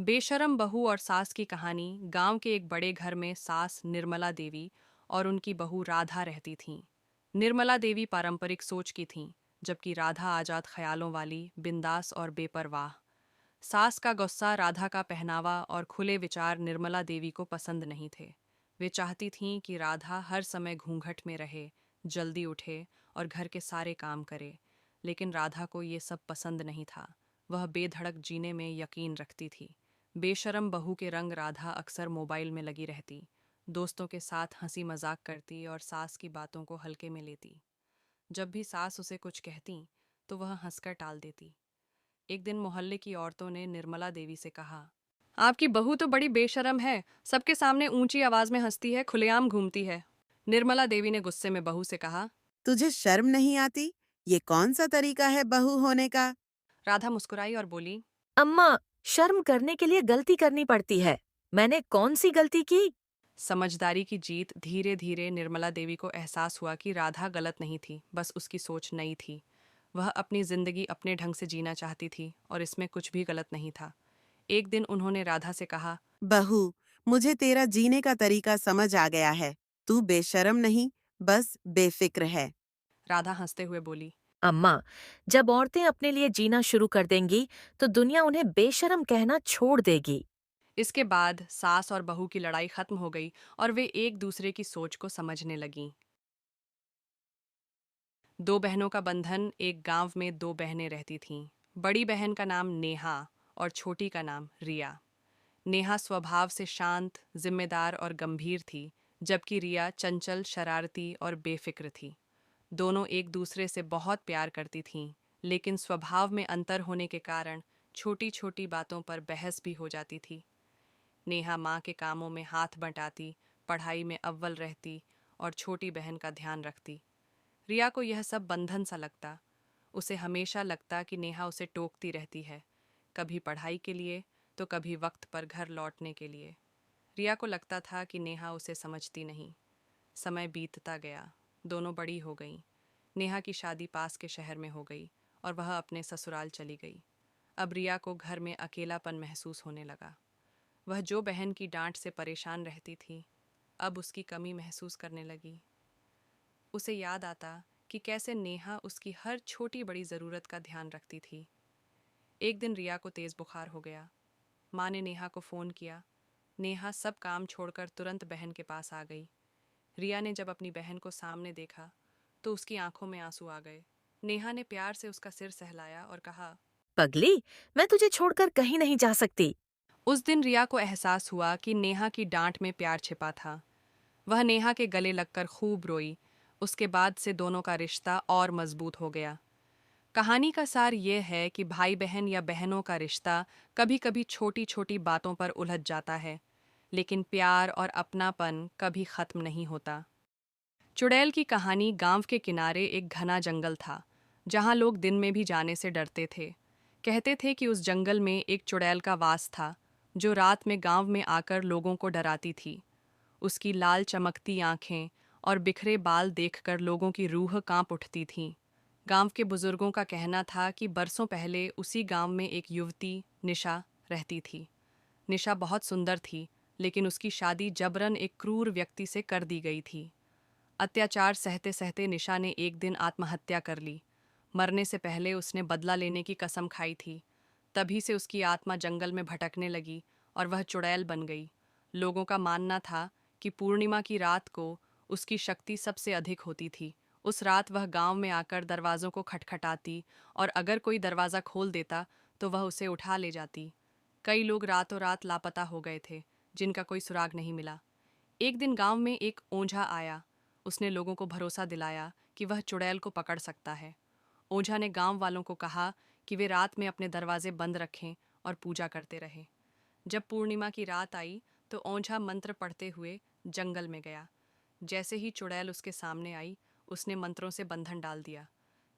बेशरम बहू और सास की कहानी। गांव के एक बड़े घर में सास निर्मला देवी और उनकी बहू राधा रहती थीं। निर्मला देवी पारंपरिक सोच की थीं, जबकि राधा आजाद ख्यालों वाली, बिंदास और बेपरवाह। सास का गुस्सा, राधा का पहनावा और खुले विचार निर्मला देवी को पसंद नहीं थे। वे चाहती थीं कि राधा हर समय घूंघट में रहे, जल्दी उठे और घर के सारे काम करे। लेकिन राधा को ये सब पसंद नहीं था। वह बेधड़क जीने में यकीन रखती थी। बेशरम बहू के रंग राधा अक्सर मोबाइल में लगी रहती, दोस्तों के साथ हंसी मजाक करती और सास की बातों को हल्के में लेती। जब भी सास उसे कुछ कहती तो वह हंसकर टाल देती। एक दिन मोहल्ले की औरतों ने निर्मला देवी से कहा, आपकी बहू तो बड़ी बेशरम है, सबके सामने ऊंची आवाज में हंसती है, खुलेआम घूमती है। निर्मला देवी ने गुस्से में बहू से कहा। तुझे शर्म नहीं आती? ये कौन सा तरीका है बहू होने का? राधा मुस्कुराई और बोली, अम्मा, शर्म करने के लिए गलती करनी पड़ती है। मैंने कौन सी गलती की? समझदारी की जीत। धीरे धीरे निर्मला देवी को एहसास हुआ कि राधा गलत नहीं थी, बस उसकी सोच नई थी। वह अपनी जिंदगी अपने ढंग से जीना चाहती थी और इसमें कुछ भी गलत नहीं था। एक दिन उन्होंने राधा से कहा। बहू, मुझे तेरा जीने का तरीका समझ आ गया है। तू बेशर्म नहीं, बस बेफिक्र है। राधा हंसते हुए बोली, अम्मा, जब औरतें अपने लिए जीना शुरू कर देंगी, तो दुनिया उन्हें बेशर्म कहना छोड़ देगी। इसके बाद सास और बहू की लड़ाई खत्म हो गई और वे एक दूसरे की सोच को समझने लगीं। दो बहनों का बंधन। एक गांव में दो बहनें रहती थीं। बड़ी बहन का नाम नेहा और छोटी का नाम रिया। नेहा स्वभाव से शांत, जिम्मेदार और गंभीर थी, जबकि रिया चंचल, शरारती और बेफिक्र थी। दोनों एक दूसरे से बहुत प्यार करती थीं, लेकिन स्वभाव में अंतर होने के कारण छोटी छोटी बातों पर बहस भी हो जाती थी। नेहा माँ के कामों में हाथ बंटाती, पढ़ाई में अव्वल रहती और छोटी बहन का ध्यान रखती। रिया को यह सब बंधन सा लगता। उसे हमेशा लगता कि नेहा उसे टोकती रहती है, कभी पढ़ाई के लिए तो कभी वक्त पर घर लौटने के लिए। रिया को लगता था कि नेहा उसे समझती नहीं। समय बीतता गया, दोनों बड़ी हो गईं। नेहा की शादी पास के शहर में हो गई और वह अपने ससुराल चली गई। अब रिया को घर में अकेलापन महसूस होने लगा। वह जो बहन की डांट से परेशान रहती थी, अब उसकी कमी महसूस करने लगी। उसे याद आता कि कैसे नेहा उसकी हर छोटी बड़ी ज़रूरत का ध्यान रखती थी। एक दिन रिया को तेज़ बुखार हो गया। माँ ने नेहा को फ़ोन किया। नेहा सब काम छोड़कर तुरंत बहन के पास आ गई। रिया ने जब अपनी बहन को सामने देखा तो उसकी आंखों में आंसू आ गए। नेहा ने प्यार से उसका सिर सहलाया और कहा। पगली, मैं तुझे छोड़कर कहीं नहीं जा सकती। उस दिन रिया को एहसास हुआ कि नेहा की डांट में प्यार छिपा था। वह नेहा के गले लगकर खूब रोई। उसके बाद से दोनों का रिश्ता और मजबूत हो गया। कहानी का सार यह है कि भाई बहन या बहनों का रिश्ता कभी कभी छोटी छोटी बातों पर उलझ जाता है, लेकिन प्यार और अपनापन कभी खत्म नहीं होता। चुड़ैल की कहानी। गांव के किनारे एक घना जंगल था, जहां लोग दिन में भी जाने से डरते थे। कहते थे कि उस जंगल में एक चुड़ैल का वास था, जो रात में गांव में आकर लोगों को डराती थी। उसकी लाल चमकती आंखें और बिखरे बाल देखकर लोगों की रूह कांप उठती थी। गांव के बुजुर्गों का कहना था कि बरसों पहले उसी गांव में एक युवती, निशा, रहती थी। निशा बहुत सुंदर थी, लेकिन उसकी शादी जबरन एक क्रूर व्यक्ति से कर दी गई थी। अत्याचार सहते सहते निशा ने एक दिन आत्महत्या कर ली। मरने से पहले उसने बदला लेने की कसम खाई थी। तभी से उसकी आत्मा जंगल में भटकने लगी और वह चुड़ैल बन गई। लोगों का मानना था कि पूर्णिमा की रात को उसकी शक्ति सबसे अधिक होती थी। उस रात वह गांव में आकर दरवाज़ों को खटखटाती और अगर कोई दरवाज़ा खोल देता तो वह उसे उठा ले जाती। कई लोग रातों रात लापता हो गए थे, जिनका कोई सुराग नहीं मिला। एक दिन गांव में एक ओझा आया। उसने लोगों को भरोसा दिलाया कि वह चुड़ैल को पकड़ सकता है। ओझा ने गांव वालों को कहा कि वे रात में अपने दरवाजे बंद रखें और पूजा करते रहें। जब पूर्णिमा की रात आई तो ओझा मंत्र पढ़ते हुए जंगल में गया। जैसे ही चुड़ैल उसके सामने आई, उसने मंत्रों से बंधन डाल दिया।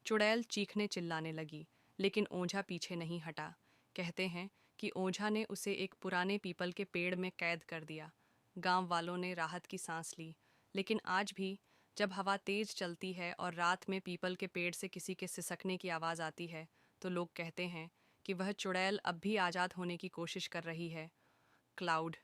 चुड़ैल चीखने चिल्लाने लगी, लेकिन ओझा पीछे नहीं हटा। कहते हैं कि ओझा ने उसे एक पुराने पीपल के पेड़ में कैद कर दिया। गांव वालों ने राहत की सांस ली, लेकिन आज भी जब हवा तेज चलती है और रात में पीपल के पेड़ से किसी के सिसकने की आवाज़ आती है, तो लोग कहते हैं कि वह चुड़ैल अब भी आज़ाद होने की कोशिश कर रही है। क्लाउड